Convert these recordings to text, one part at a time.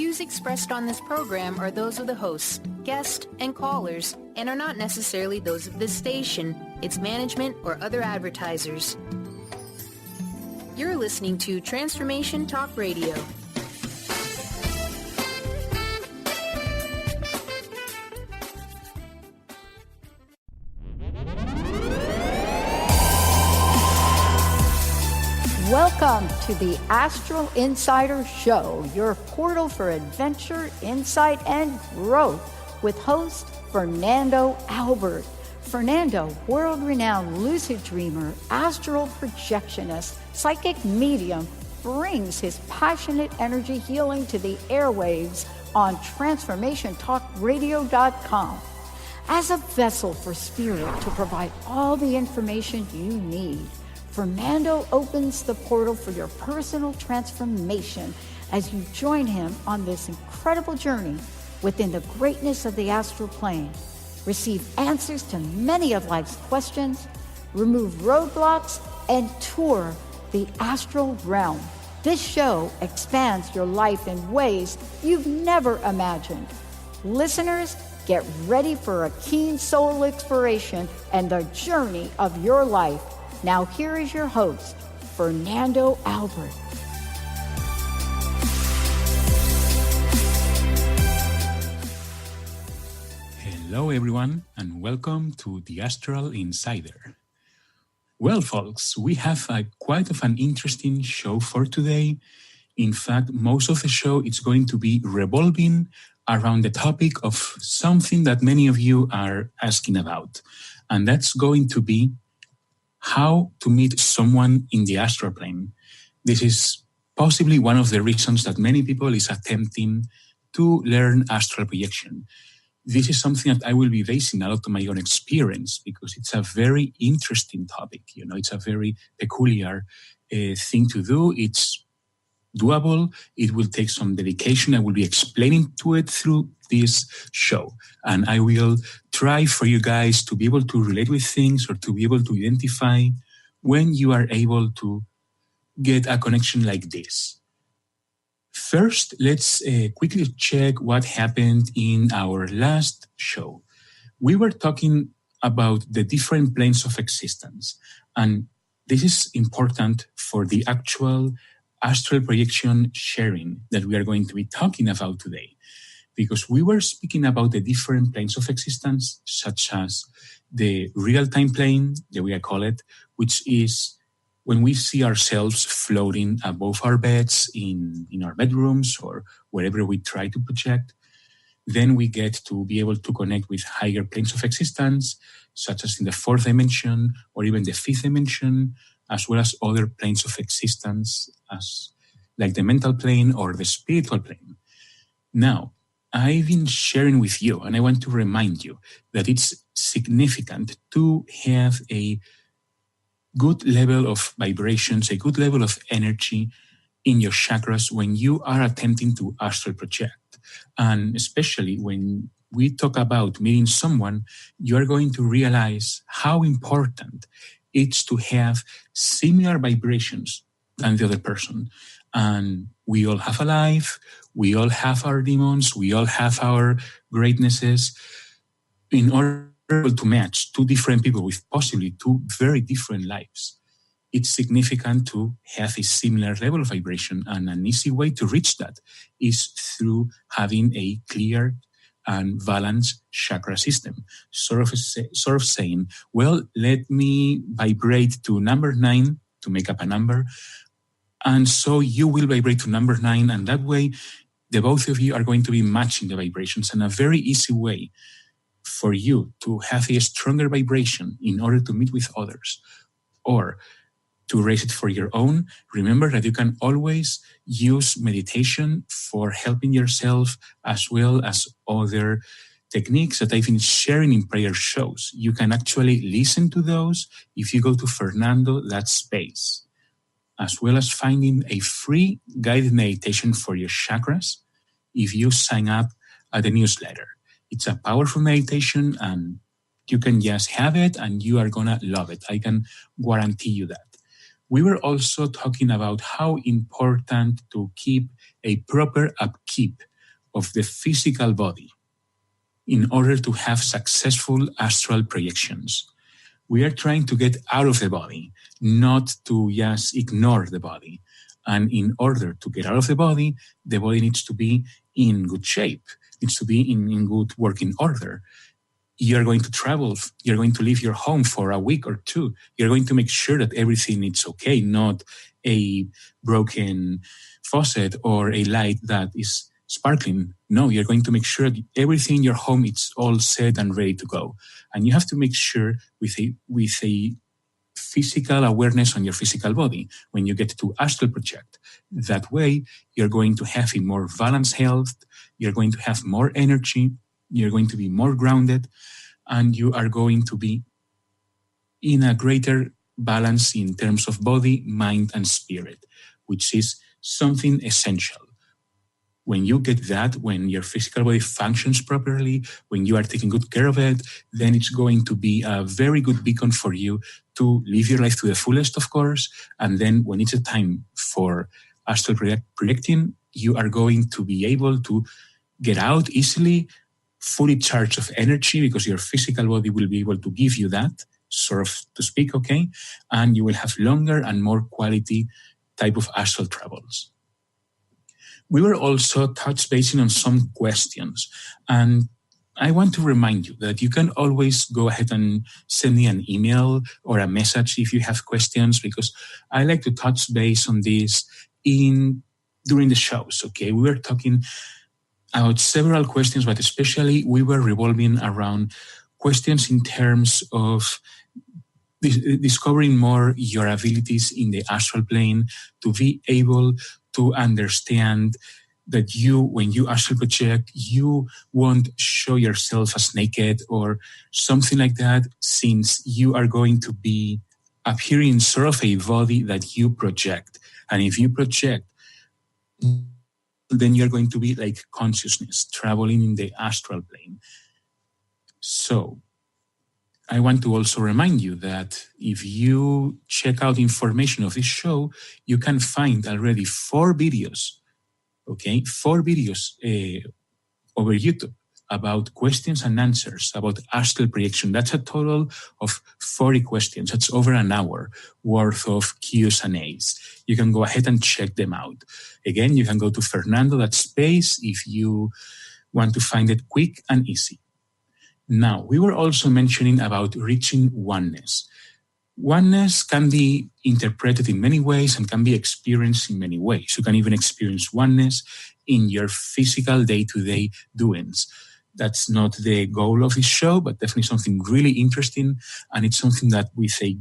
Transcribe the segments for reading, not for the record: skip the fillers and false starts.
views expressed on this program are those of the hosts, guests, and callers, and are not necessarily those of this station, its management, or other advertisers. You're listening to Transformation Talk Radio. Welcome to the Astral Insider Show, your portal for adventure, insight, and growth with host Fernando Albert. Fernando, world-renowned lucid dreamer, astral projectionist, psychic medium, brings his passionate energy healing to the airwaves on TransformationTalkRadio.com. As a vessel for spirit to provide all the information you need, Fernando opens the portal for your personal transformation as you join him on this incredible journey within the greatness of the astral plane. Receive answers to many of life's questions, remove roadblocks, and tour the astral realm. This show expands your life in ways you've never imagined. Listeners, get ready for a keen soul exploration and the journey of your life. Now here is your host, Fernando Albert. Hello everyone, and welcome to the Astral Insider. Well folks, we have quite an interesting show for today. In fact, most of the show is going to be revolving around the topic of something that many of you are asking about. And that's going to be how to meet someone in the astral plane. This is possibly one of the reasons that many people is attempting to learn astral projection. This is something that I will be basing a lot on my own experience because it's a very interesting topic. You know, it's a very peculiar thing to do. It's doable. It will take some dedication. I will be explaining to it through this show. And I will try for you guys to be able to relate with things or to be able to identify when you are able to get a connection like this. First, let's quickly check what happened in our last show. We were talking about the different planes of existence. And this is important for the actual astral projection sharing that we are going to be talking about today. Because we were speaking about the different planes of existence, such as the real-time plane, the way I call it, which is when we see ourselves floating above our beds in our bedrooms or wherever we try to project. Then we get to be able to connect with higher planes of existence, such as in the fourth dimension or even the fifth dimension, as well as other planes of existence, as like the mental plane or the spiritual plane. Now, I've been sharing with you, and I want to remind you that it's significant to have a good level of vibrations, a good level of energy in your chakras when you are attempting to astral project. And especially when we talk about meeting someone, you are going to realize how important it's to have similar vibrations than the other person. And we all have a life, we all have our demons, we all have our greatnesses. In order to match two different people with possibly two very different lives, it's significant to have a similar level of vibration. And an easy way to reach that is through having a clear and balanced chakra system. Sort of saying, well, let me vibrate to number 9 to make up a number. And so you will vibrate to number 9, and that way the both of you are going to be matching the vibrations. And a very easy way for you to have a stronger vibration in order to meet with others or to raise it for your own, remember that you can always use meditation for helping yourself as well as other techniques that I've been sharing in prior shows. You can actually listen to those if you go to Fernando.space. As well as finding a free guided meditation for your chakras if you sign up at the newsletter. It's a powerful meditation and you can just have it and you are going to love it. I can guarantee you that. We were also talking about how important to keep a proper upkeep of the physical body in order to have successful astral projections. We are trying to get out of the body, not to just ignore the body. And in order to get out of the body needs to be in good shape, needs to be in good working order. You're going to travel, you're going to leave your home for a week or two. You're going to make sure that everything is okay, not a broken faucet or a light that is sparkling. No, you're going to make sure that everything in your home is all set and ready to go. And you have to make sure with a physical awareness on your physical body when you get to astral project. That way, you're going to have a more balanced health, you're going to have more energy, you're going to be more grounded, and you are going to be in a greater balance in terms of body, mind, and spirit, which is something essential. When you get that, when your physical body functions properly, when you are taking good care of it, then it's going to be a very good beacon for you to live your life to the fullest, of course. And then when it's a time for astral projecting, you are going to be able to get out easily, fully charged of energy, because your physical body will be able to give you that, sort of to speak, okay? And you will have longer and more quality type of astral travels. We were also touch basing on some questions, and I want to remind you that you can always go ahead and send me an email or a message if you have questions, because I like to touch base on this during the shows, okay? We were talking about several questions, but especially we were revolving around questions in terms of discovering more your abilities in the astral plane, to be able to understand that when you astral project, you won't show yourself as naked or something like that, since you are going to be appearing sort of a body that you project. And if you project, then you're going to be like consciousness traveling in the astral plane. So I want to also remind you that if you check out information of this show, you can find already 4 videos, okay? 4 videos over YouTube about questions and answers about astral projection. That's a total of 40 questions. That's over an hour worth of Q's and A's. You can go ahead and check them out. Again, you can go to Fernando.space if you want to find it quick and easy. Now, we were also mentioning about reaching oneness. Oneness can be interpreted in many ways and can be experienced in many ways. You can even experience oneness in your physical day-to-day doings. That's not the goal of this show, but definitely something really interesting. And it's something that with a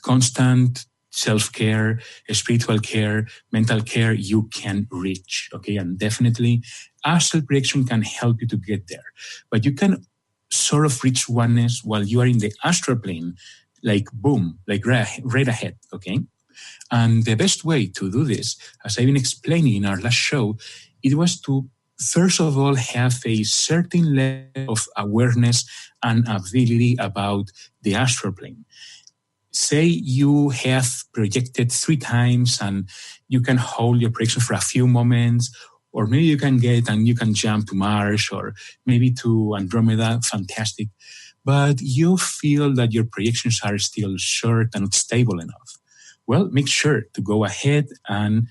constant self-care, spiritual care, mental care, you can reach, okay? And definitely astral projection can help you to get there. But you can sort of reach oneness while you are in the astral plane, like boom, like right ahead, okay? And the best way to do this, as I've been explaining in our last show, it was to, first of all, have a certain level of awareness and ability about the astral plane. Say you have projected 3 times and you can hold your projection for a few moments, or maybe you can get and you can jump to Mars or maybe to Andromeda, fantastic. But you feel that your projections are still short and not stable enough. Well, make sure to go ahead and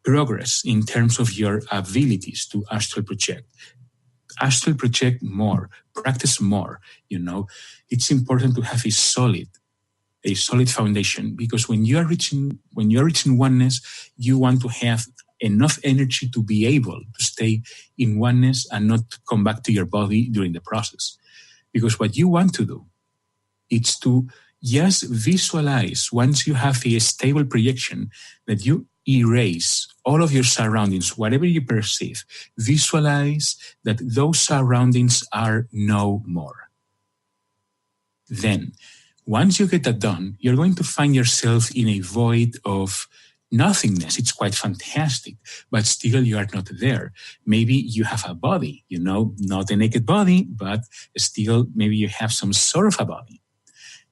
progress in terms of your abilities to astral project. Astral project more, practice more, It's important to have a solid foundation, because when you are reaching oneness, you want to have enough energy to be able to stay in oneness and not come back to your body during the process. Because what you want to do is to just visualize, once you have a stable projection, that you erase all of your surroundings, whatever you perceive. Visualize that those surroundings are no more. Then, once you get that done, you're going to find yourself in a void of nothingness. It's quite fantastic, but still you are not there. Maybe you have a body, not a naked body, but still maybe you have some sort of a body.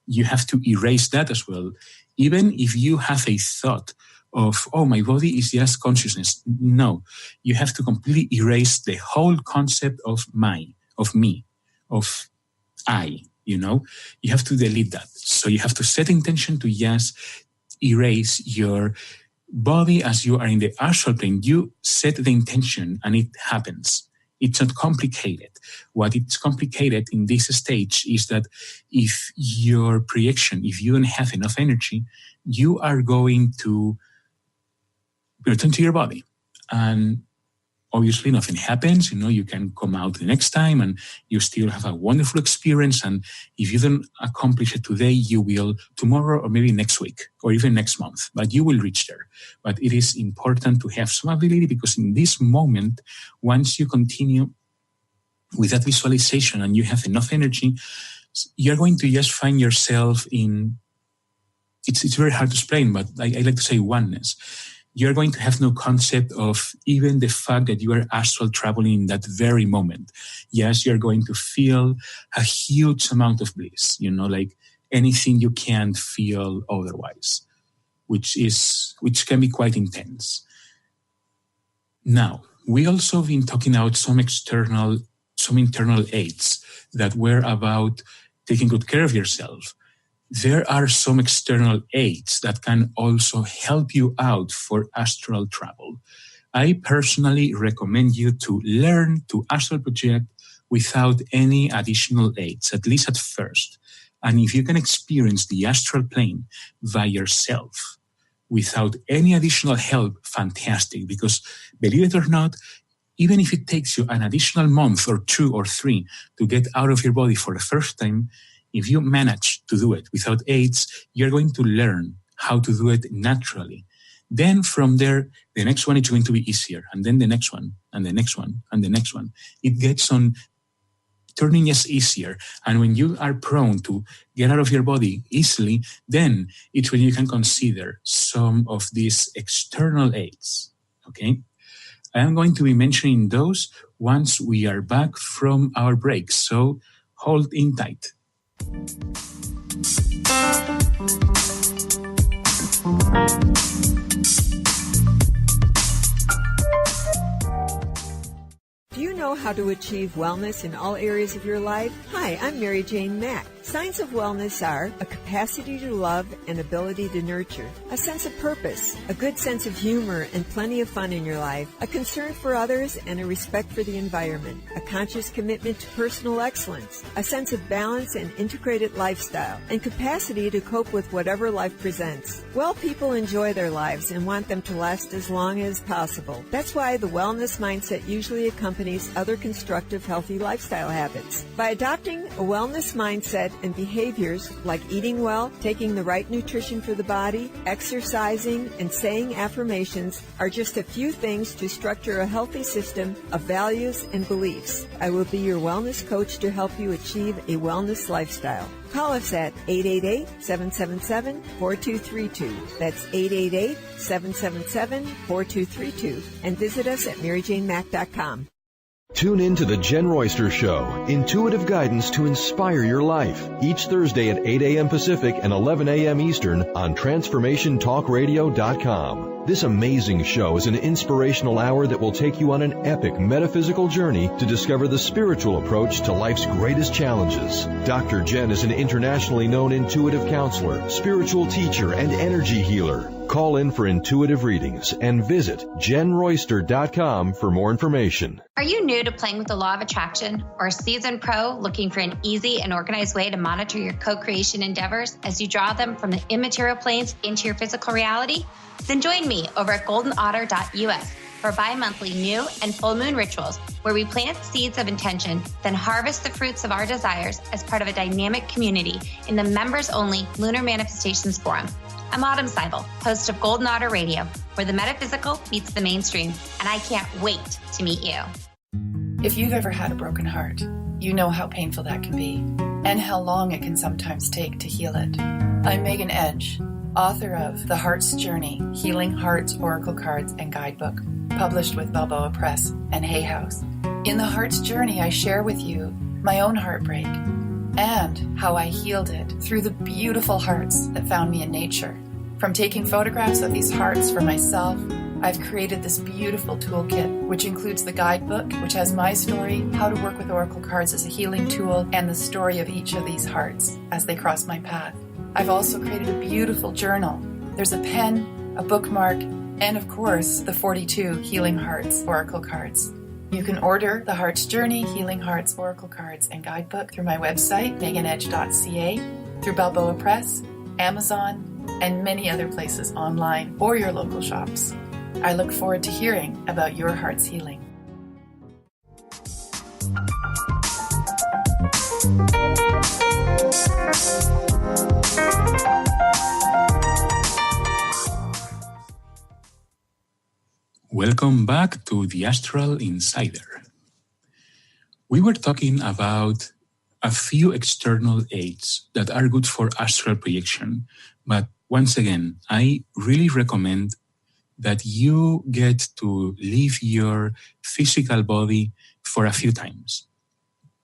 You have to erase that as well. Even if you have a thought of, oh, my body is just consciousness. No, you have to completely erase the whole concept of me, of I, You have to delete that. So you have to set intention to just erase your body as you are in the astral plane. You set the intention and it happens. It's not complicated. What it's complicated in this stage is that if your projection, if you don't have enough energy, you are going to return to your body. And obviously nothing happens. You can come out the next time and you still have a wonderful experience. And if you don't accomplish it today, you will tomorrow or maybe next week or even next month, but you will reach there. But it is important to have some ability, because in this moment, once you continue with that visualization and you have enough energy, you're going to just find yourself in, it's very hard to explain, but I like to say oneness. You're going to have no concept of even the fact that you are astral traveling in that very moment. Yes, you're going to feel a huge amount of bliss, like anything you can't feel otherwise, which can be quite intense. Now, we also been talking about some internal aids that were about taking good care of yourself. There are some external aids that can also help you out for astral travel. I personally recommend you to learn to astral project without any additional aids, at least at first. And if you can experience the astral plane by yourself without any additional help, fantastic. Because believe it or not, even if it takes you an additional month or 2 or 3 to get out of your body for the first time, if you manage to do it without aids, you're going to learn how to do it naturally. Then from there, the next one is going to be easier. And then the next one, and the next one, and the next one. It gets on turning just easier. And when you are prone to get out of your body easily, then it's when you can consider some of these external aids. Okay? I am going to be mentioning those once we are back from our break. So hold in tight. Do you know how to achieve wellness in all areas of your life? Hi, I'm Mary Jane Mack. Signs of wellness are a capacity to love and ability to nurture, a sense of purpose, a good sense of humor and plenty of fun in your life, a concern for others and a respect for the environment, a conscious commitment to personal excellence, a sense of balance and integrated lifestyle, and capacity to cope with whatever life presents. Well, people enjoy their lives and want them to last as long as possible. That's why the wellness mindset usually accompanies other constructive, healthy lifestyle habits. By adopting a wellness mindset and behaviors like eating well, taking the right nutrition for the body, exercising, and saying affirmations are just a few things to structure a healthy system of values and beliefs. I will be your wellness coach to help you achieve a wellness lifestyle. Call us at 888-777-4232. That's 888-777-4232. And visit us at maryjanemack.com. Tune in to The Jen Royster Show, intuitive guidance to inspire your life, each Thursday at 8 a.m. Pacific and 11 a.m. Eastern on TransformationTalkRadio.com. This amazing show is an inspirational hour that will take you on an epic metaphysical journey to discover the spiritual approach to life's greatest challenges. Dr. Jen is an internationally known intuitive counselor, spiritual teacher, and energy healer. Call in for intuitive readings and visit JenRoyster.com for more information. Are you new to playing with the law of attraction or a seasoned pro looking for an easy and organized way to monitor your co-creation endeavors as you draw them from the immaterial planes into your physical reality? Then join me over at golden.It.us for bi-monthly new and full moon rituals where we plant seeds of intention, then harvest the fruits of our desires as part of a dynamic community in the members-only Lunar Manifestations Forum. I'm Autumn Seibel, host of Golden Otter Radio, where the metaphysical meets the mainstream, and I can't wait to meet you. If you've ever had a broken heart, you know how painful that can be, and how long it can sometimes take to heal it. I'm Megan Edge, author of The Heart's Journey, Healing Hearts Oracle Cards and Guidebook, published with Balboa Press and Hay House. In The Heart's Journey, I share with you my own heartbreak and how I healed it through the beautiful hearts that found me in nature. From taking photographs of these hearts for myself, I've created this beautiful toolkit, which includes the guidebook, which has my story, how to work with oracle cards as a healing tool, and the story of each of these hearts as they cross my path. I've also created a beautiful journal. There's a pen, a bookmark, and of course, the 42 Healing Hearts oracle cards. You can order the Heart's Journey, Healing Hearts oracle cards and guidebook through my website, meganedge.ca, through Balboa Press, Amazon, and many other places online or your local shops. I look forward to hearing about your heart's healing. Welcome back to the Astral Insider. We were talking about a few external aids that are good for astral projection, but once again, I really recommend that you get to leave your physical body for a few times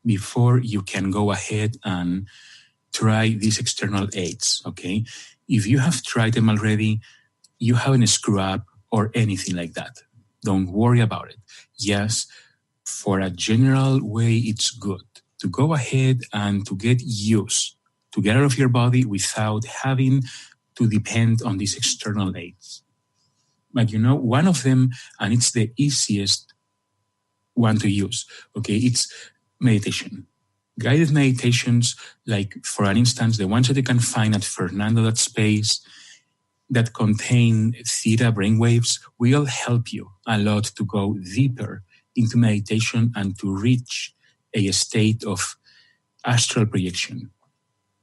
before you can go ahead and try these external aids, okay? If you have tried them already, you haven't screwed up or anything like that. Don't worry about it. Yes, for a general way, it's good to go ahead and to get used to get out of your body without having to depend on these external aids. But one of them, and it's the easiest one to use, okay, it's meditation. Guided meditations, like for an instance, the ones that you can find at Fernando.space that contain theta brainwaves will help you a lot to go deeper into meditation and to reach a state of astral projection.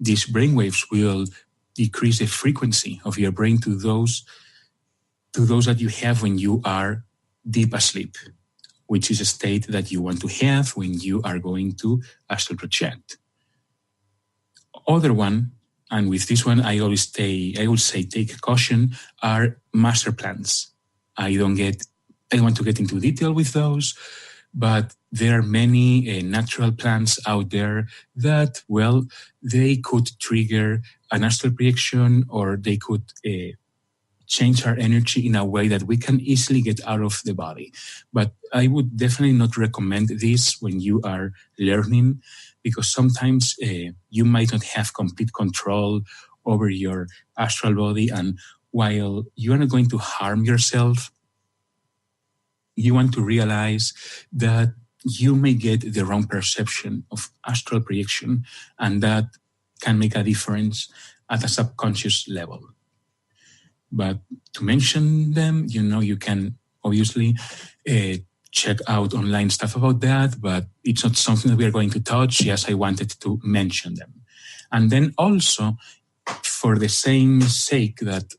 These brainwaves will decrease the frequency of your brain to those that you have when you are deep asleep, which is a state that you want to have when you are going to astral project. Other one, and with this one I would say take caution, are master plans. I don't want to get into detail with those, but there are many natural plants out there that, well, they could trigger an astral projection, or they could change our energy in a way that we can easily get out of the body. But I would definitely not recommend this when you are learning, because sometimes you might not have complete control over your astral body, and while you are not going to harm yourself, you want to realize that you may get the wrong perception of astral projection, and that can make a difference at a subconscious level. But to mention them, you can obviously check out online stuff about that, but it's not something that we are going to touch. Yes, I wanted to mention them. And then also, for the same sake that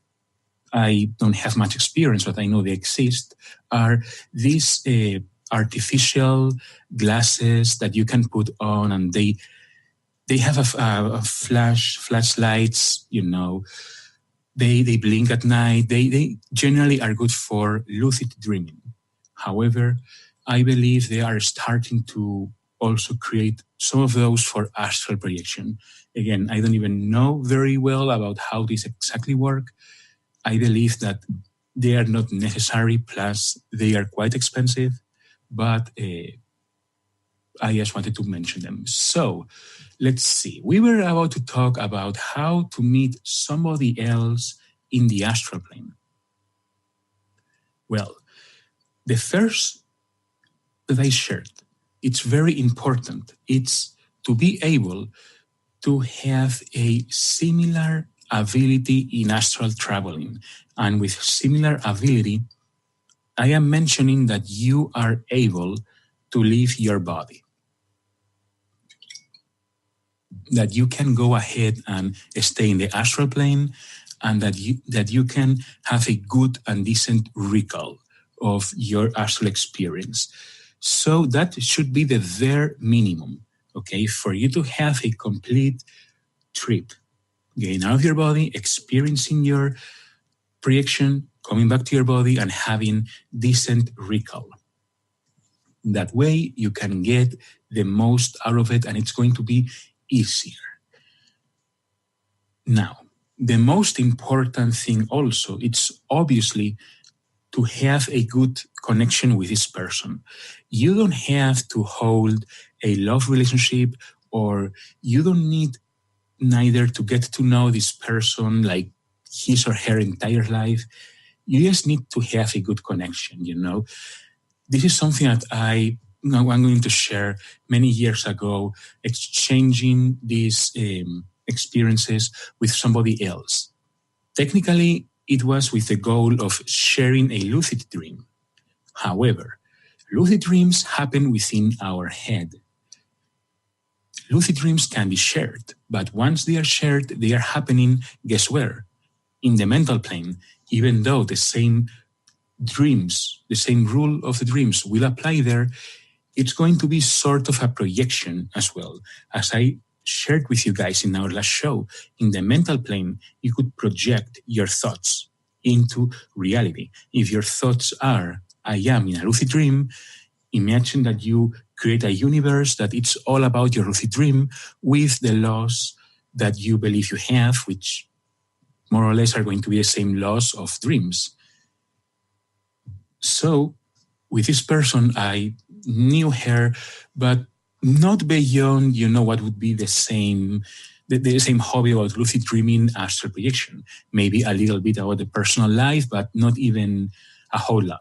I don't have much experience, but I know they exist, are these artificial glasses that you can put on, and they have a flashlights, They blink at night. They generally are good for lucid dreaming. However, I believe they are starting to also create some of those for astral projection. Again, I don't even know very well about how these exactly work. I believe that they are not necessary, plus they are quite expensive, but I just wanted to mention them. So let's see. We were about to talk about how to meet somebody else in the astral plane. Well, the first that I shared, it's very important. It's to be able to have a similar ability in astral traveling. And with similar ability, I am mentioning that you are able to leave your body, that you can go ahead and stay in the astral plane, and that you can have a good and decent recall of your astral experience. So that should be the bare minimum, okay, for you to have a complete trip, getting out of your body, experiencing your projection, coming back to your body, and having decent recall. That way you can get the most out of it, and it's going to be easier. Now, the most important thing also, it's obviously to have a good connection with this person. You don't have to hold a love relationship, or you don't need neither to get to know this person like his or her entire life. You just need to have a good connection, you know. This is something that I'm going to share many years ago, exchanging these experiences with somebody else. Technically, it was with the goal of sharing a lucid dream. However, lucid dreams happen within our head. Lucid dreams can be shared, but once they are shared, they are happening, guess where? In the mental plane, even though the same dreams, the same rule of the dreams will apply there, it's going to be sort of a projection as well. As I shared with you guys in our last show, in the mental plane, you could project your thoughts into reality. If your thoughts are, I am in a lucid dream, imagine that you create a universe that it's all about your lucid dream with the laws that you believe you have, which more or less are going to be the same laws of dreams. So with this person, I knew her, but not beyond, what would be the same hobby about lucid dreaming, astral projection. Maybe a little bit about the personal life, but not even a whole lot.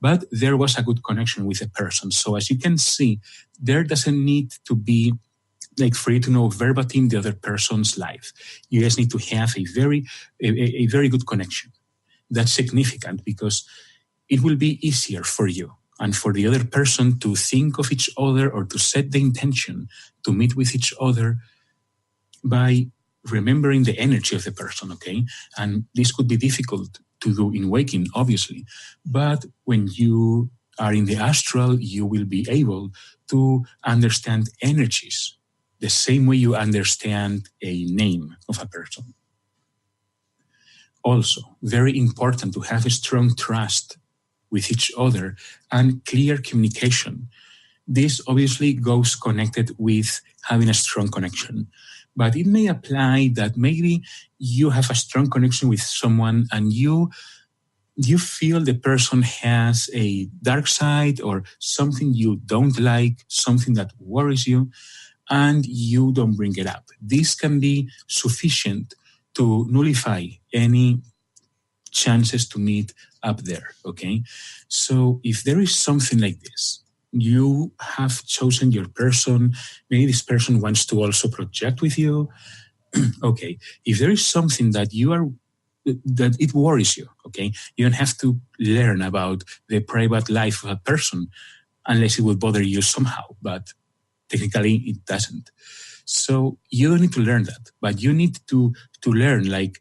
But there was a good connection with a person. So as you can see, there doesn't need to be like for you to know verbatim the other person's life. You just need to have a very good connection. That's significant because it will be easier for you and for the other person to think of each other or to set the intention to meet with each other by remembering the energy of the person, okay? And this could be difficult to do in waking, obviously. But when you are in the astral, you will be able to understand energies the same way you understand a name of a person. Also, very important to have a strong trust with each other and clear communication. This obviously goes connected with having a strong connection. But it may apply that maybe you have a strong connection with someone and you feel the person has a dark side or something you don't like, something that worries you, and you don't bring it up. This can be sufficient to nullify any chances to meet up there, okay? So if there is something like this, you have chosen your person, maybe this person wants to also project with you, okay? If there is something that that it worries you, okay? You don't have to learn about the private life of a person unless it will bother you somehow, but technically it doesn't. So you don't need to learn that, but you need to learn, like,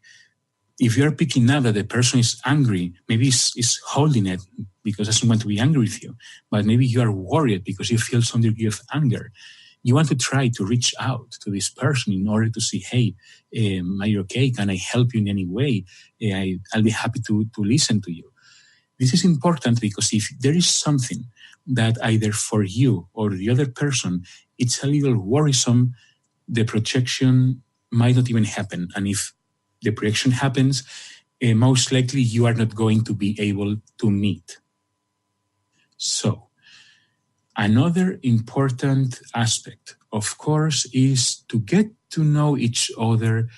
if you're picking up that the person is angry, maybe is holding it because it doesn't want to be angry with you, but maybe you are worried because you feel some degree of anger. You want to try to reach out to this person in order to say, hey, are you okay? Can I help you in any way? I'll be happy to listen to you. This is important because if there is something that either for you or the other person, it's a little worrisome, the projection might not even happen. And if the projection happens, most likely you are not going to be able to meet. So, another important aspect, of course, is to get to know each other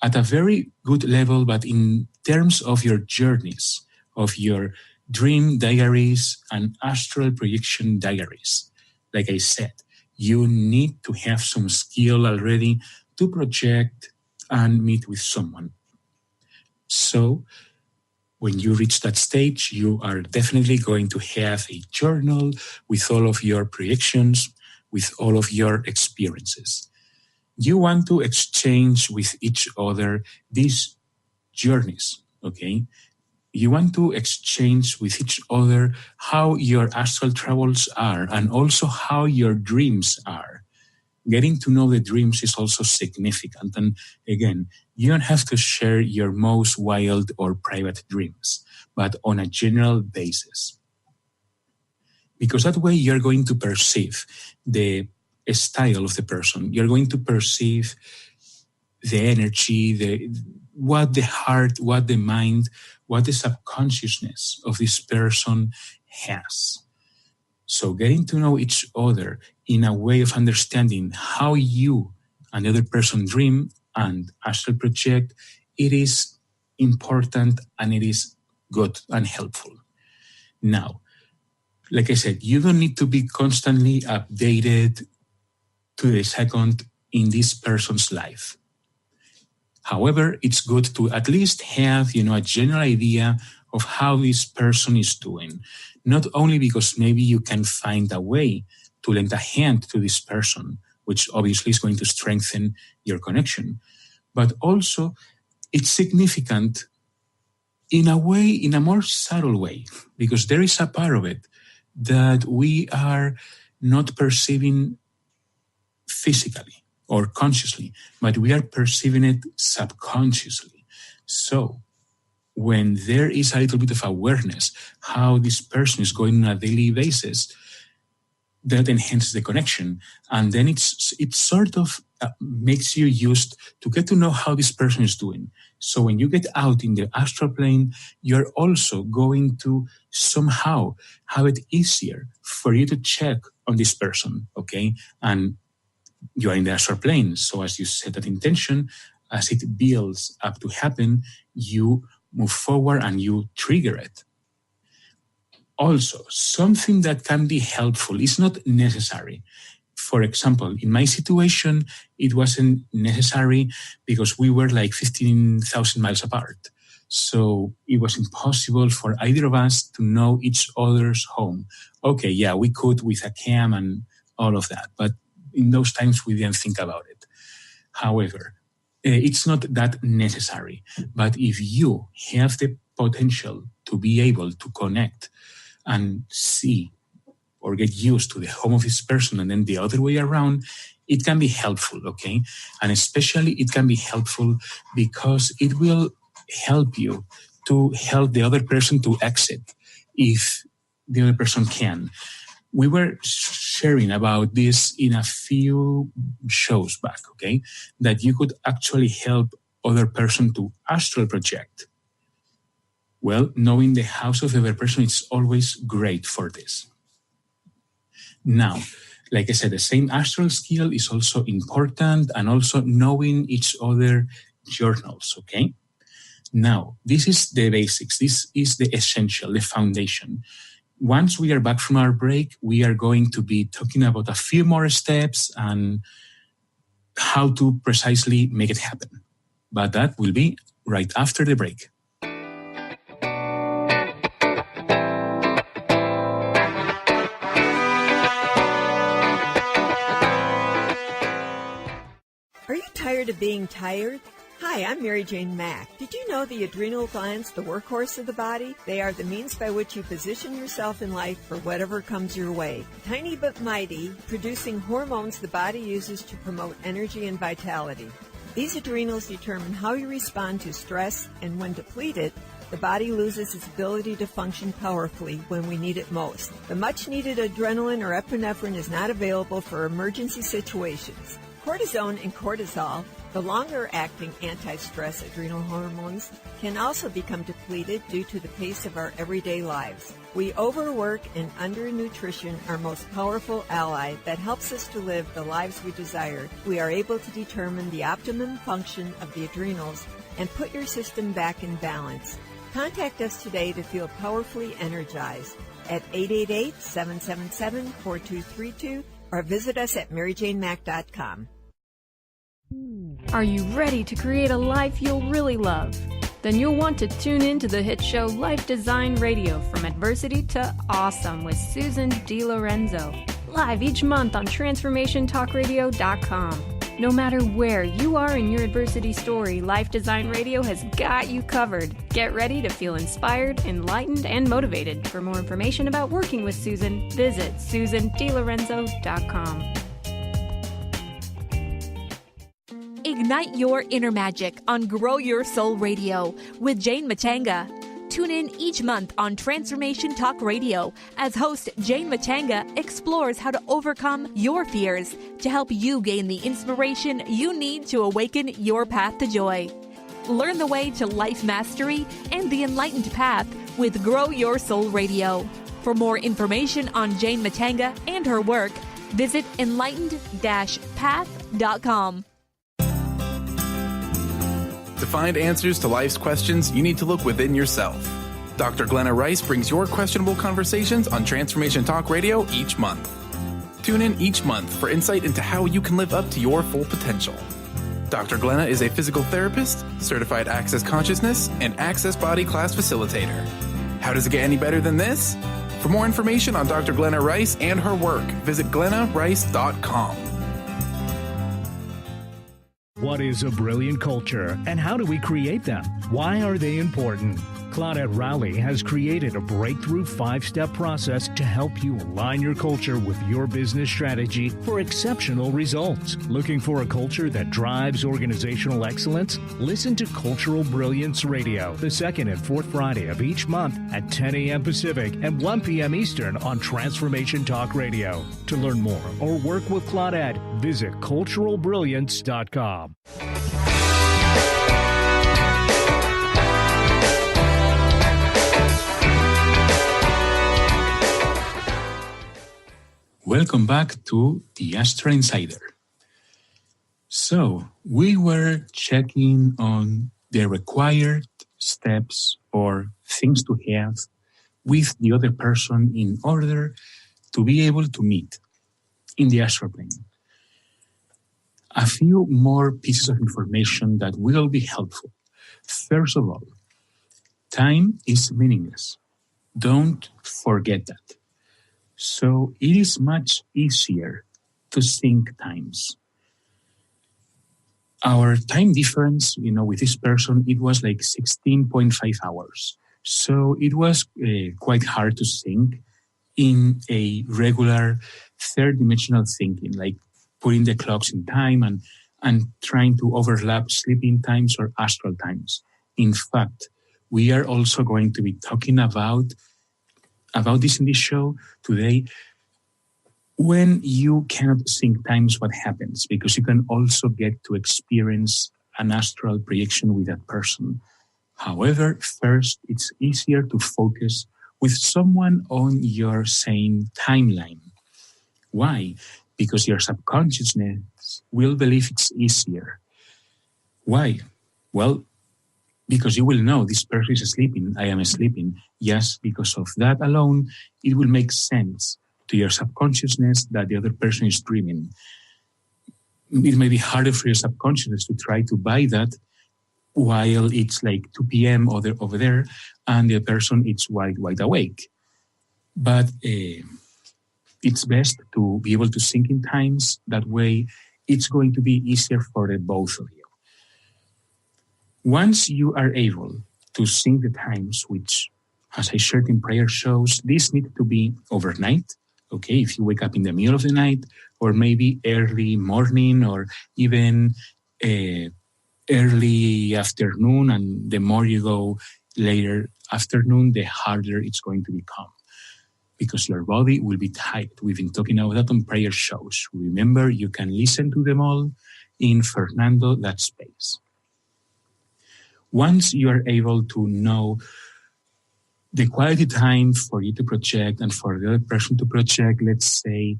at a very good level, but in terms of your journeys, of your dream diaries and astral projection diaries. Like I said, you need to have some skill already to project and meet with someone. So when you reach that stage, you are definitely going to have a journal with all of your projections, with all of your experiences. You want to exchange with each other these journeys, okay? You want to exchange with each other how your astral travels are and also how your dreams are. Getting to know the dreams is also significant. And again, you don't have to share your most wild or private dreams, but on a general basis. Because that way you're going to perceive the style of the person. You're going to perceive the energy, what the heart, what the mind, what the subconsciousness of this person has. So getting to know each other in a way of understanding how you and the other person dream and astral project, it is important and it is good and helpful. Now, like I said, you don't need to be constantly updated to the second in this person's life. However, it's good to at least have, a general idea of how this person is doing. Not only because maybe you can find a way to lend a hand to this person, which obviously is going to strengthen your connection, but also it's significant in a way, in a more subtle way, because there is a part of it that we are not perceiving physically or consciously, but we are perceiving it subconsciously. So when there is a little bit of awareness how this person is going on a daily basis, that enhances the connection. And then it sort of makes you used to get to know how this person is doing. So when you get out in the astral plane, you're also going to somehow have it easier for you to check on this person, okay? And you are in the astral plane. So as you set that intention, as it builds up to happen, you move forward and you trigger it. Also, something that can be helpful is not necessary. For example, in my situation, it wasn't necessary because we were like 15,000 miles apart. So it was impossible for either of us to know each other's home. Okay, yeah, we could with a cam and all of that, but in those times we didn't think about it. However, it's not that necessary. But if you have the potential to be able to connect and see or get used to the home of this person and then the other way around, it can be helpful, okay? And especially it can be helpful because it will help you to help the other person to exit if the other person can. We were sharing about this in a few shows back, okay? That you could actually help other person to astral project. Well, knowing the house of the other person is always great for this. Now, like I said, the same astral skill is also important, and also knowing each other journals, okay? Now, this is the basics. This is the essential, the foundation. Once we are back from our break, we are going to be talking about a few more steps and how to precisely make it happen. But that will be right after the break. Are you tired of being tired? Hi, I'm Mary Jane Mack. Did you know the adrenal glands, the workhorse of the body? They are the means by which you position yourself in life for whatever comes your way. Tiny but mighty, producing hormones the body uses to promote energy and vitality. These adrenals determine how you respond to stress, and when depleted, the body loses its ability to function powerfully when we need it most. The much-needed adrenaline or epinephrine is not available for emergency situations. Cortisone and cortisol, the longer-acting anti-stress adrenal hormones, can also become depleted due to the pace of our everyday lives. We overwork, and undernutrition, our most powerful ally that helps us to live the lives we desire. We are able to determine the optimum function of the adrenals and put your system back in balance. Contact us today to feel powerfully energized at 888-777-4232 or visit us at maryjanemack.com. Are you ready to create a life you'll really love? Then you'll want to tune in to the hit show Life Design Radio, From Adversity to Awesome with Susan DiLorenzo, live each month on TransformationTalkRadio.com. No matter where you are in your adversity story, Life Design Radio has got you covered. Get ready to feel inspired, enlightened, and motivated. For more information about working with Susan, visit SusanDiLorenzo.com. Ignite your inner magic on Grow Your Soul Radio with Jane Matanga. Tune in each month on Transformation Talk Radio as host Jane Matanga explores how to overcome your fears to help you gain the inspiration you need to awaken your path to joy. learn the way to life mastery and the enlightened path with Grow Your Soul Radio. For more information on Jane Matanga and her work, visit enlightened-path.com. To find answers to life's questions, you need to look within yourself. Dr. Glenna Rice brings your questionable conversations on Transformation Talk Radio each month. Tune in each month for insight into how you can live up to your full potential. Dr. Glenna is a physical therapist, certified Access Consciousness, and Access Body Class Facilitator. How does it get any better than this? For more information on Dr. Glenna Rice and her work, visit glennarice.com. What is a brilliant culture, and how do we create them? Why are they important? Claudette Rowley has created a breakthrough 5-step process to help you align your culture with your business strategy for exceptional results. Looking for a culture that drives organizational excellence? Listen to Cultural Brilliance Radio, the second and fourth Friday of each month at 10 a.m. Pacific and 1 p.m. Eastern on Transformation Talk Radio. To learn more or work with Claudette, visit culturalbrilliance.com. Welcome back to the Astral Insider. So, we were checking on the required steps or things to have with the other person in order to be able to meet in the astral plane. A few more pieces of information that will be helpful. First of all, time is meaningless. Don't forget that. So it is much easier to sync times. Our time difference, with this person, it was like 16.5 hours. So it was quite hard to sync in a regular third-dimensional thinking, like putting the clocks in time and trying to overlap sleeping times or astral times. In fact, we are also going to be talking about this in this show today. When you cannot sync times, what happens? Because you can also get to experience an astral projection with that person. However, first, it's easier to focus with someone on your same timeline. Why? Because your subconsciousness will believe it's easier. Why? Well, because you will know this person is sleeping, I am sleeping. Yes, because of that alone, it will make sense to your subconsciousness that the other person is dreaming. It may be harder for your subconsciousness to try to buy that while it's like 2 p.m. over there and the person is wide awake. But it's best to be able to sync in times. That way, it's going to be easier for the both of you. Once you are able to sync the times, which, as I shared in prior shows, this needs to be overnight. Okay, if you wake up in the middle of the night, or maybe early morning, or even early afternoon, and the more you go later afternoon, the harder it's going to become, because your body will be tired. We've been talking about that on prior shows. Remember, you can listen to them all in Fernando.space. Once you are able to know the quality time for you to project and for the other person to project, let's say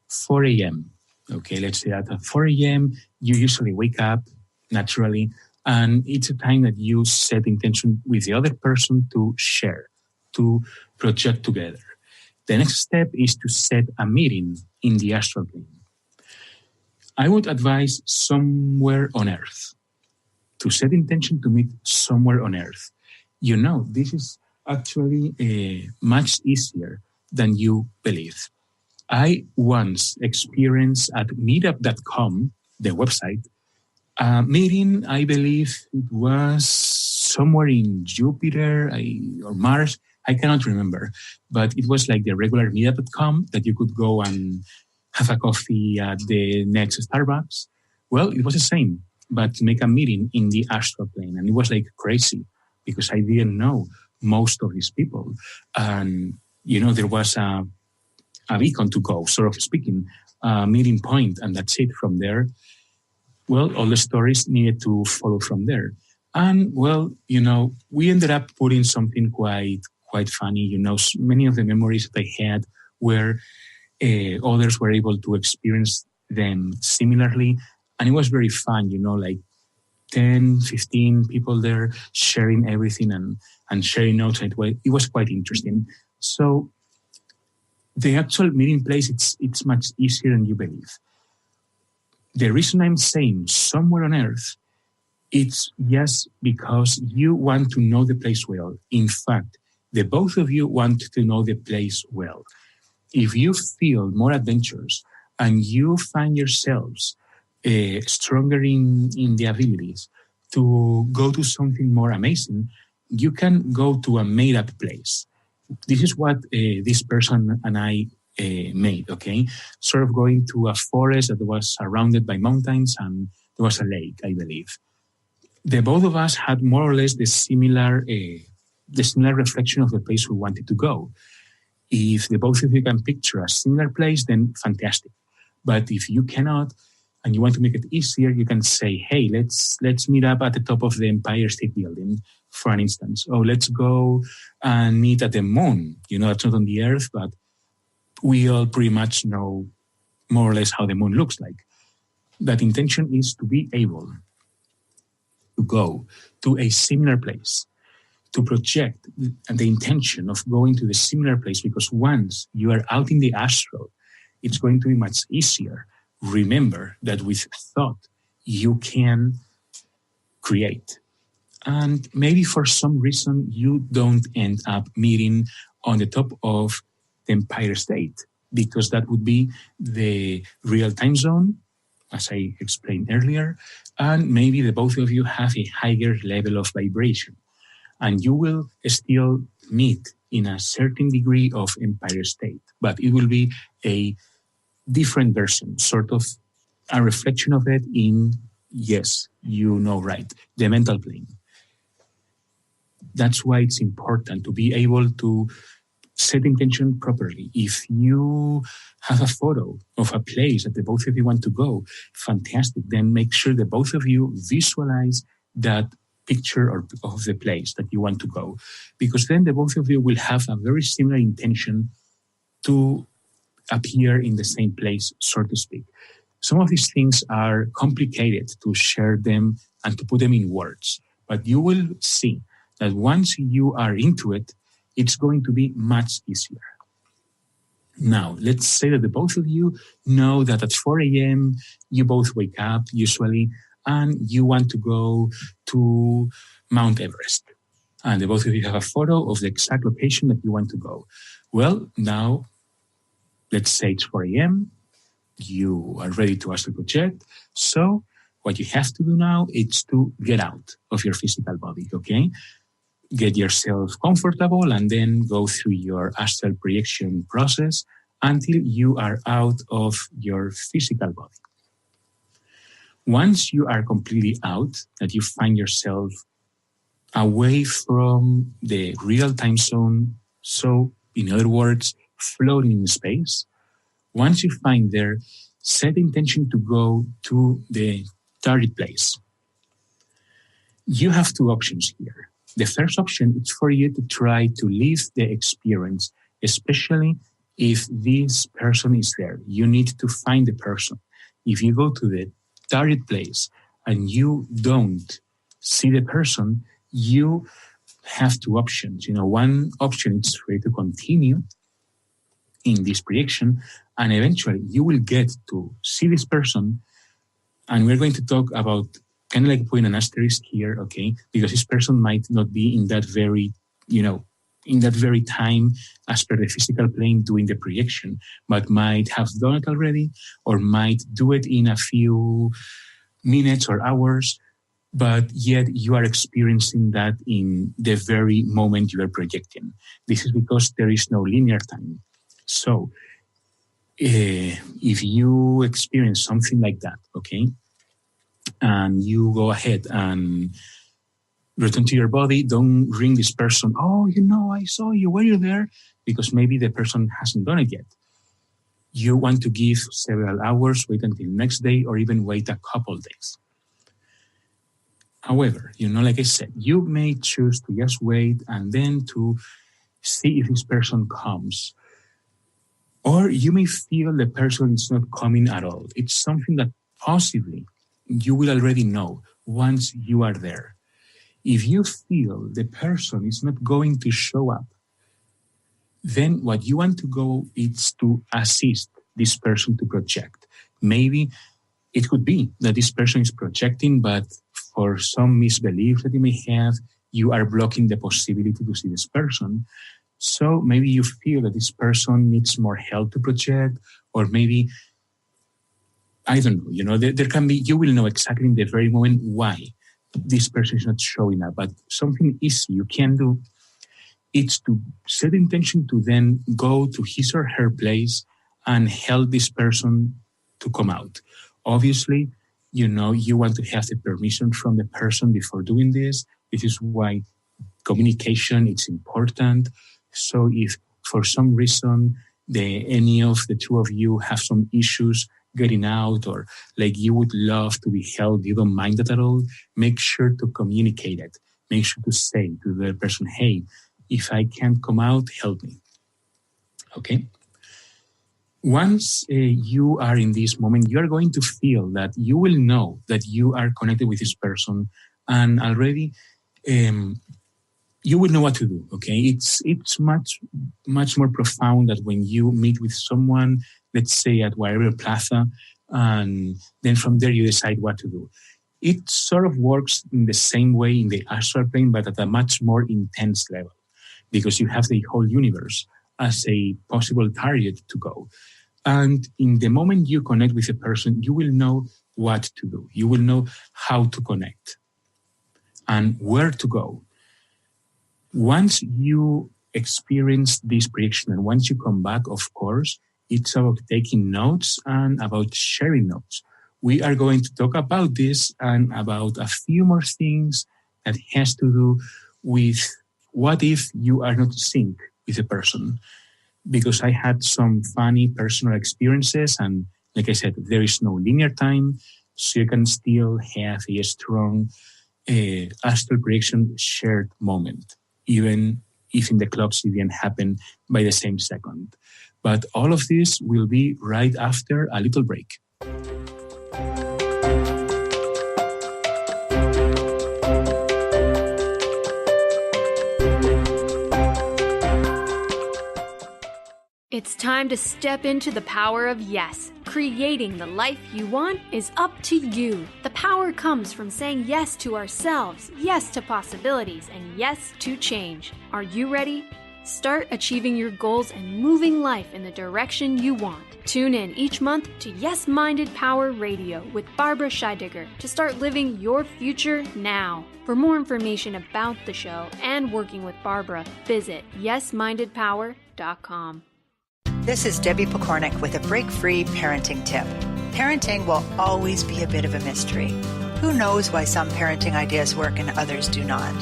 4 a.m. Okay, let's say at 4 a.m. you usually wake up naturally, and it's a time that you set intention with the other person to share, to project together. The next step is to set a meeting in the astral plane. I would advise somewhere on Earth, to set intention to meet somewhere on Earth. This is actually much easier than you believe. I once experienced at meetup.com, the website, a meeting, I believe it was somewhere in Jupiter or Mars. I cannot remember, but it was like the regular meetup.com that you could go and have a coffee at the next Starbucks. Well, it was the same, but to make a meeting in the astral plane. And it was like crazy because I didn't know most of these people. And, there was a beacon to go, sort of speaking, a meeting point, and that's it. From there, well, all the stories needed to follow from there. And well, we ended up putting something quite funny. Many of the memories that I had where others were able to experience them similarly. And it was very fun, like 10, 15 people there sharing everything and sharing notes. It was quite interesting. So the actual meeting place, it's much easier than you believe. The reason I'm saying somewhere on Earth, it's just because you want to know the place well. In fact, the both of you want to know the place well. If you feel more adventurous and you find yourselves stronger in the abilities to go to something more amazing, you can go to a made-up place. This is what this person and I made, okay? Sort of going to a forest that was surrounded by mountains and there was a lake, I believe. The both of us had more or less the similar reflection of the place we wanted to go. If the both of you can picture a similar place, then fantastic. But if you cannot, and you want to make it easier, you can say, hey, let's meet up at the top of the Empire State Building, for an instance. Oh, let's go and meet at the moon. It's not on the Earth, but we all pretty much know more or less how the moon looks like. That intention is to be able to go to a similar place, to project the intention of going to the similar place, because once you are out in the astral, it's going to be much easier. Remember that with thought, you can create. And maybe for some reason, you don't end up meeting on the top of the Empire State, because that would be the real time zone, as I explained earlier, and maybe the both of you have a higher level of vibration. And you will still meet in a certain degree of Empire State, but it will be a different version, sort of a reflection of it in, yes, right, the mental plane. That's why it's important to be able to set intention properly. If you have a photo of a place that the both of you want to go, fantastic. Then make sure that both of you visualize that picture of the place that you want to go, because then the both of you will have a very similar intention to appear in the same place, so to speak. Some of these things are complicated to share them and to put them in words, but you will see that once you are into it, it's going to be much easier. Now, let's say that the both of you know that at 4 a.m. you both wake up usually and you want to go to Mount Everest. And the both of you have a photo of the exact location that you want to go. Well, now, let's say it's 4 a.m. You are ready to Astral Project. So what you have to do now is to get out of your physical body, okay? Get yourself comfortable and then go through your astral projection process until you are out of your physical body. Once you are completely out, that you find yourself away from the real time zone, so in other words, floating in space, once you find there, set the intention to go to the target place. You have two options here. The first option is for you to try to live the experience, especially if this person is there. You need to find the person. If you go to the target place and you don't see the person, you have two options. One option is for you to continue in this projection, and eventually you will get to see this person. And we're going to talk about kind of like putting an asterisk here, okay? Because this person might not be in that very, in that very time as per the physical plane doing the projection, but might have done it already or might do it in a few minutes or hours, but yet you are experiencing that in the very moment you are projecting. This is because there is no linear time. So if you experience something like that, okay, and you go ahead and return to your body, don't ring this person, oh, I saw you, were you there? Because maybe the person hasn't done it yet. You want to give several hours, wait until next day, or even wait a couple days. However, like I said, you may choose to just wait and then to see if this person comes. Or you may feel the person is not coming at all. It's something that possibly you will already know once you are there. If you feel the person is not going to show up, then what you want to go is to assist this person to project. Maybe it could be that this person is projecting, but for some misbelief that you may have, you are blocking the possibility to see this person. So maybe you feel that this person needs more help to project, or maybe, I don't know, there can be, you will know exactly in the very moment why this person is not showing up. But something easy you can do is to set the intention to then go to his or her place and help this person to come out. Obviously, you want to have the permission from the person before doing this. This is why communication is important. So if for some reason any of the two of you have some issues getting out, or like you would love to be helped, you don't mind that at all, make sure to communicate it. Make sure to say to the person, hey, if I can't come out, help me. Okay? Once you are in this moment, you are going to feel that you will know that you are connected with this person, and already you will know what to do, okay? It's much more profound than when you meet with someone, let's say at whatever plaza, and then from there you decide what to do. It sort of works in the same way in the astral plane, but at a much more intense level, because you have the whole universe as a possible target to go. And in the moment you connect with a person, you will know what to do. You will know how to connect and where to go. Once you experience this prediction and once you come back, of course, it's about taking notes and about sharing notes. We are going to talk about this and about a few more things that has to do with what if you are not in sync with a person. Because I had some funny personal experiences, and like I said, there is no linear time, so you can still have a strong astral projection shared moment, even if in the clocks it didn't happen by the same second. But all of this will be right after a little break. It's time to step into the power of yes. Creating the life you want is up to you. The power comes from saying yes to ourselves, yes to possibilities, and yes to change. Are you ready? Start achieving your goals and moving life in the direction you want. Tune in each month to Yes Minded Power Radio with Barbara Scheidegger to start living your future now. For more information about the show and working with Barbara, visit yesmindedpower.com. This is Debbie Pokornik with a break-free parenting tip. Parenting will always be a bit of a mystery. Who knows why some parenting ideas work and others do not?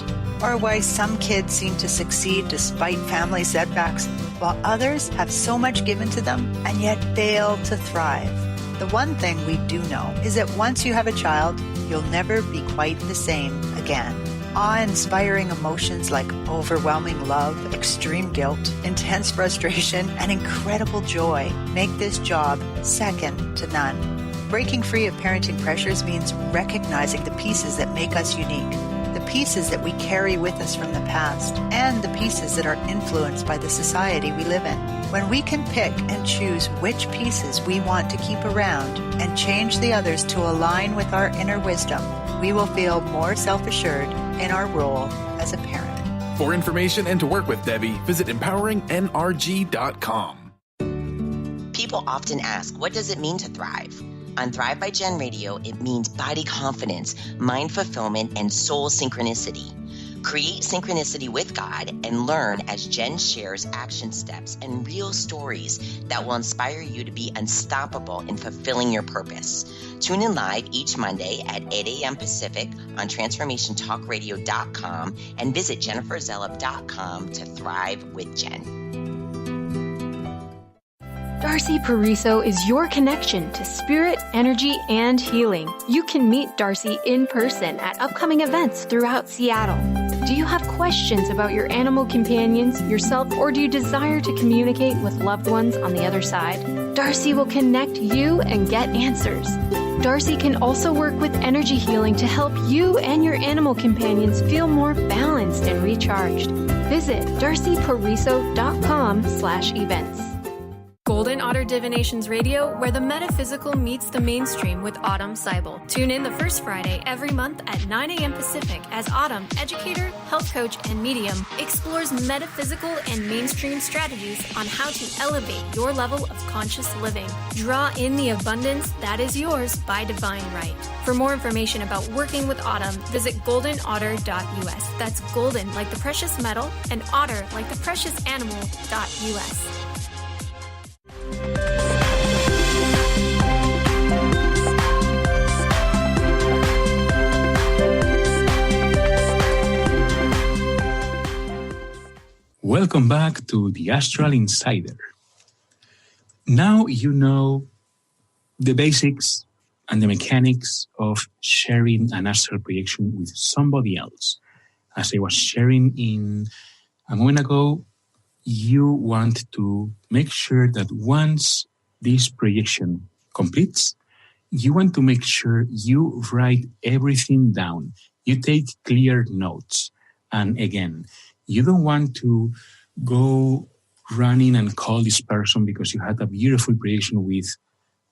Or why some kids seem to succeed despite family setbacks, while others have so much given to them and yet fail to thrive. The one thing we do know is that once you have a child, you'll never be quite the same again. Awe-inspiring emotions like overwhelming love, extreme guilt, intense frustration, and incredible joy make this job second to none. Breaking free of parenting pressures means recognizing the pieces that make us unique, the pieces that we carry with us from the past, and the pieces that are influenced by the society we live in. When we can pick and choose which pieces we want to keep around and change the others to align with our inner wisdom, we will feel more self-assured in our role as a parent. For information and to work with Debbie, visit empoweringnrg.com. People often ask, what does it mean to thrive? On Thrive by Jen Radio, it means body confidence, mind fulfillment, and soul synchronicity. Create synchronicity with God and learn as Jen shares action steps and real stories that will inspire you to be unstoppable in fulfilling your purpose. Tune in live each Monday at 8 a.m. Pacific on TransformationTalkRadio.com and visit JenniferZellup.com to thrive with Jen. Darcy Pariso is your connection to spirit, energy, and healing. You can meet Darcy in person at upcoming events throughout Seattle. Do you have questions about your animal companions, yourself, or do you desire to communicate with loved ones on the other side? Darcy will connect you and get answers. Darcy can also work with energy healing to help you and your animal companions feel more balanced and recharged. Visit darcypariso.com/events. Golden Otter Divinations Radio, where the metaphysical meets the mainstream with Autumn Seibel. Tune in the first Friday every month at 9 a.m. Pacific as Autumn, educator, health coach, and medium, explores metaphysical and mainstream strategies on how to elevate your level of conscious living. Draw in the abundance that is yours by divine right. For more information about working with Autumn, visit goldenotter.us. That's golden like the precious metal and otter like the precious animal.us. Welcome back to the Astral Insider. Now you know the basics and the mechanics of sharing an astral projection with somebody else. As I was sharing in a moment ago, you want to make sure that once this projection completes, you want to make sure you write everything down. You take clear notes. And again, you don't want to go running and call this person because you had a beautiful projection with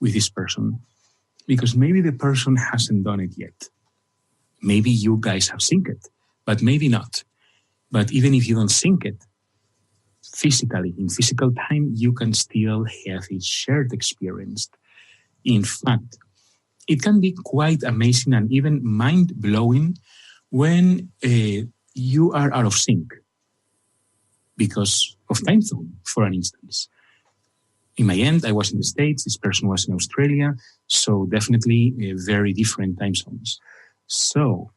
this person, because maybe the person hasn't done it yet. Maybe you guys have synced it, but maybe not. But even if you don't sync it, physically, in physical time, you can still have a shared experience. In fact, it can be quite amazing and even mind-blowing when you are out of sync because of time zone, for an instance. In my end, I was in the States, this person was in Australia, so definitely very different time zones. So,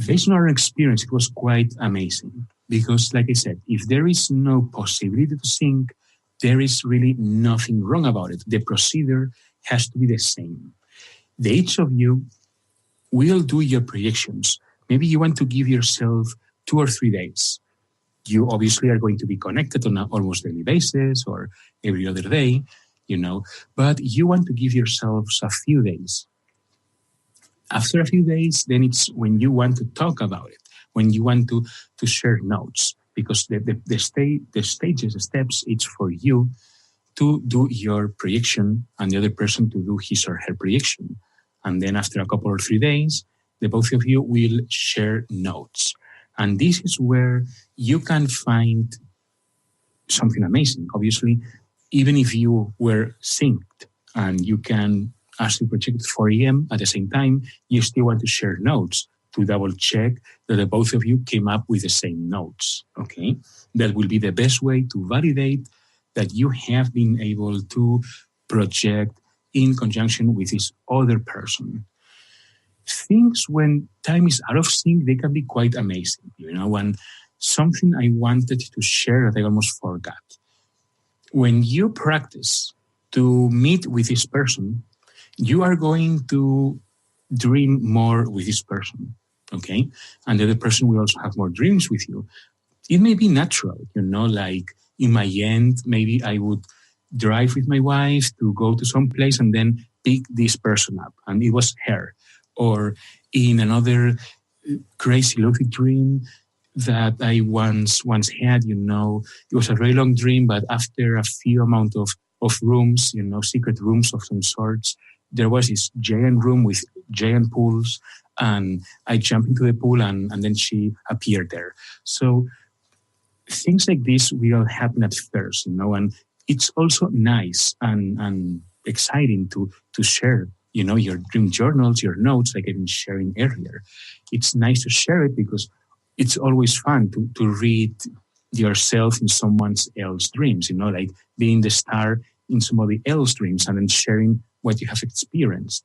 based on our experience, it was quite amazing because, like I said, if there is no possibility to sync, there is really nothing wrong about it. The procedure has to be the same. Each of you will do your projections. Maybe you want to give yourself 2 or 3 days. You obviously are going to be connected on an almost daily basis or every other day, but you want to give yourselves a few days. After a few days, then it's when you want to talk about it, when you want to share notes, because the steps, it's for you to do your projection and the other person to do his or her projection. And then after a couple or 3 days, the both of you will share notes. And this is where you can find something amazing. Obviously, even if you were synced and you can actually project at 4 a.m. at the same time, you still want to share notes to double check that the both of you came up with the same notes. Okay? That will be the best way to validate that you have been able to project in conjunction with this other person. Things when time is out of sync, they can be quite amazing. When something I wanted to share that I almost forgot. When you practice to meet with this person, you are going to dream more with this person, okay? And the other person will also have more dreams with you. It may be natural, like in my end, maybe I would drive with my wife to go to some place and then pick this person up, and it was her. Or in another crazy lucid dream that I once had, it was a very long dream, but after a few amount of rooms, secret rooms of some sorts, there was this giant room with giant pools, and I jumped into the pool and then she appeared there. So things like this will happen at first, and it's also nice and exciting to share your dream journals, your notes, like I've been sharing earlier. It's nice to share it because it's always fun to read yourself in someone else's dreams, like being the star in somebody else's dreams and then sharing what you have experienced,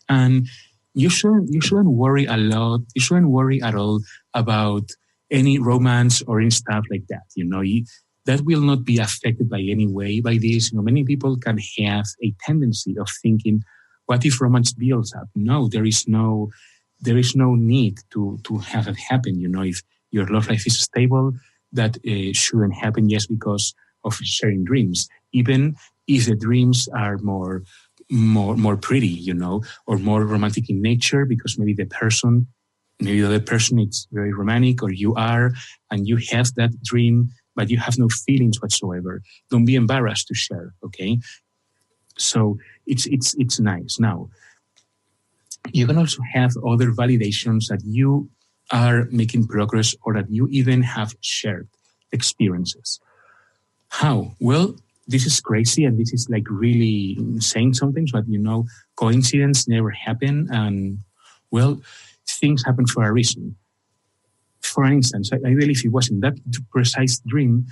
And you shouldn't worry a lot. You shouldn't worry at all about any romance or any stuff like that. that will not be affected by any way by this. Many people can have a tendency of thinking, what if romance builds up? No, there is no need to have it happen. If your love life is stable, that shouldn't happen just because of sharing dreams. Even if the dreams are more pretty, or more romantic in nature, because maybe the other person is very romantic, or you are, and you have that dream, but you have no feelings whatsoever. Don't be embarrassed to share, okay? So it's nice. Now, you can also have other validations that you are making progress, or that you even have shared experiences. How? Well, this is crazy, and this is like really saying something, but coincidence never happen, and well, things happen for a reason. For instance, I believe it wasn't that precise dream.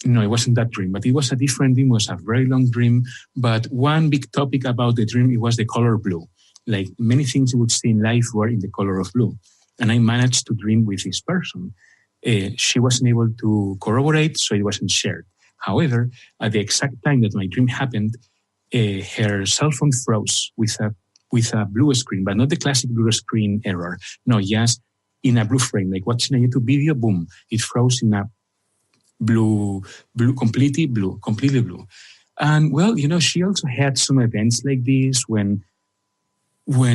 No, it wasn't that dream, but it was a different dream. It was a very long dream. But one big topic about the dream, it was the color blue. Like many things you would see in life were in the color of blue. And I managed to dream with this person. She wasn't able to corroborate, so it wasn't shared. However, at the exact time that my dream happened, her cell phone froze with a blue screen, but not the classic blue screen error. No, just in a blue frame, like watching a YouTube video, boom, it froze in a blue, completely blue. And well, she also had some events like this when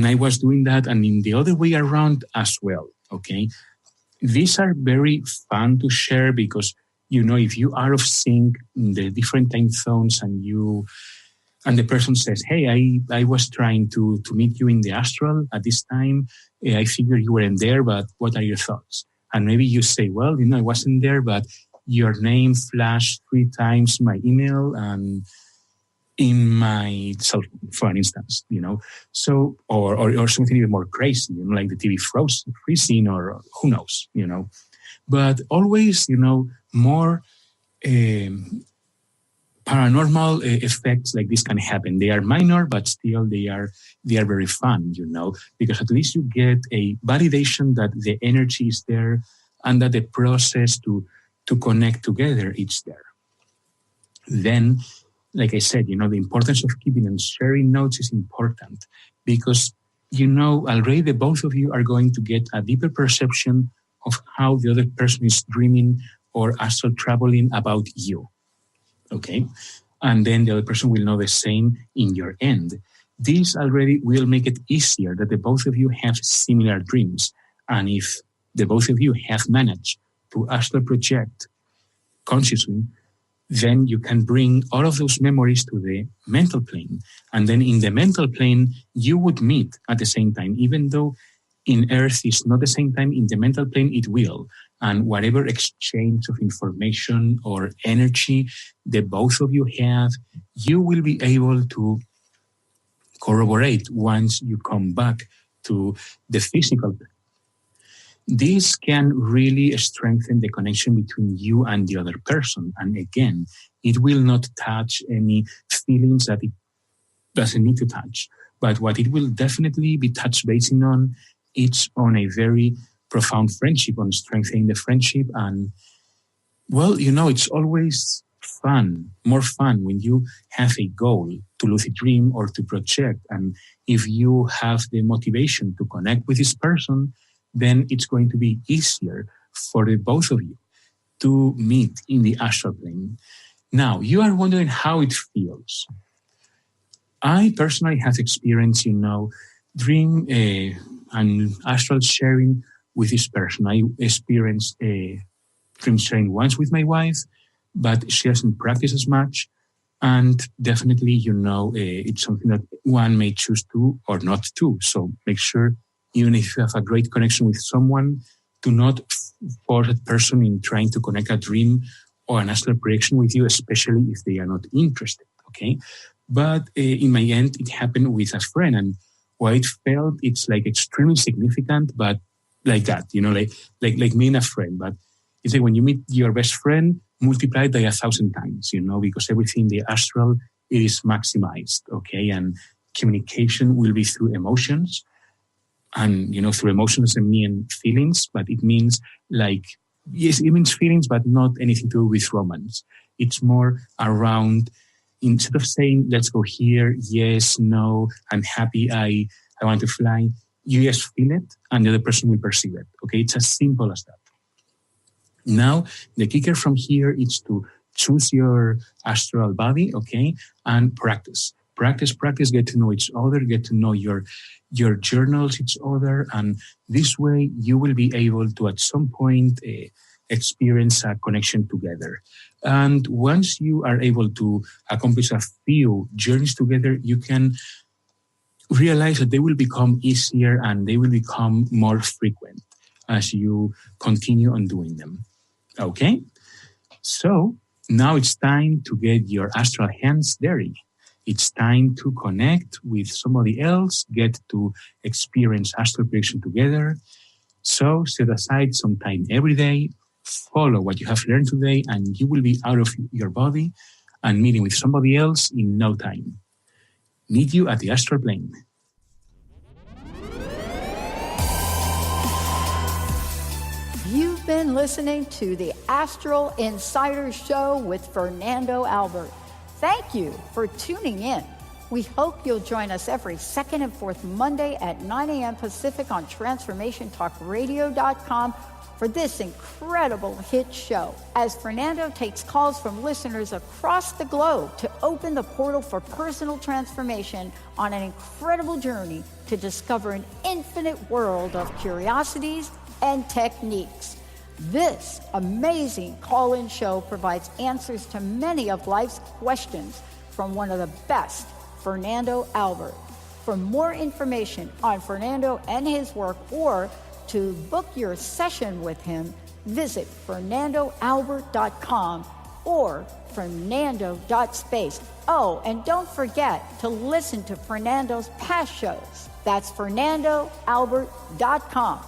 I was doing that, and in the other way around as well, okay? These are very fun to share because, if you are of sync in the different time zones and the person says, hey, I was trying to meet you in the astral at this time. I figured you weren't there, but what are your thoughts? And maybe you say, well, I wasn't there, but your name flashed 3 times my email and in my cell phone, for instance, So, or something even more crazy, like the TV freezing, or who knows, But always, more paranormal effects like this can happen. They are minor, but still they are very fun, because at least you get a validation that the energy is there and that the process to connect together is there. Then, like I said, the importance of keeping and sharing notes is important because, already the both of you are going to get a deeper perception of how the other person is dreaming or astral traveling about you. Okay? And then the other person will know the same in your end. This already will make it easier that the both of you have similar dreams. And if the both of you have managed to astral project consciously, then you can bring all of those memories to the mental plane. And then in the mental plane, you would meet at the same time. Even though in Earth is not the same time, in the mental plane it will. And whatever exchange of information or energy the both of you have, you will be able to corroborate once you come back to the physical plane. This can really strengthen the connection between you and the other person. And again, it will not touch any feelings that it doesn't need to touch. But what it will definitely be touch basing on, it's on a very profound friendship, on strengthening the friendship. And, well, it's always fun, more fun when you have a goal to lucid dream or to project. And if you have the motivation to connect with this person, then it's going to be easier for the both of you to meet in the astral plane. Now, you are wondering how it feels. I personally have experienced, dream and astral sharing with this person. I experienced dream sharing once with my wife, but she doesn't practice as much. And definitely, it's something that one may choose to or not to. So make sure, even if you have a great connection with someone, do not force that person in trying to connect a dream or an astral projection with you, especially if they are not interested, okay? But in my end, it happened with a friend, and what it felt, it's like extremely significant, but like that, like me and a friend. But it's like when you meet your best friend, multiplied by 1,000 times, because everything in the astral, it is maximized, okay? And communication will be through emotions. And, through emotions doesn't mean feelings, but it means like yes, it means feelings, but not anything to do with romance. It's more around, instead of saying, let's go here, yes, no, I'm happy, I want to fly, you just feel it and the other person will perceive it. Okay, it's as simple as that. Now, the kicker from here is to choose your astral body, okay, and practice. Practice, get to know each other, get to know your journals, each other, and this way you will be able to at some point experience a connection together. And once you are able to accomplish a few journeys together, you can realize that they will become easier and they will become more frequent as you continue on doing them. Okay? So now it's time to get your astral hands dirty. It's time to connect with somebody else, get to experience astral projection together. So set aside some time every day, follow what you have learned today, and you will be out of your body and meeting with somebody else in no time. Meet you at the Astral Plane. You've been listening to the Astral Insider Show with Fernando Albert. Thank you for tuning in. We hope you'll join us every second and fourth Monday at 9 a.m. Pacific on TransformationTalkRadio.com for this incredible hit show, as Fernando takes calls from listeners across the globe to open the portal for personal transformation on an incredible journey to discover an infinite world of curiosities and techniques. This amazing call-in show provides answers to many of life's questions from one of the best, Fernando Albert. For more information on Fernando and his work, or to book your session with him, visit FernandoAlbert.com or Fernando.space. Oh, and don't forget to listen to Fernando's past shows. That's FernandoAlbert.com.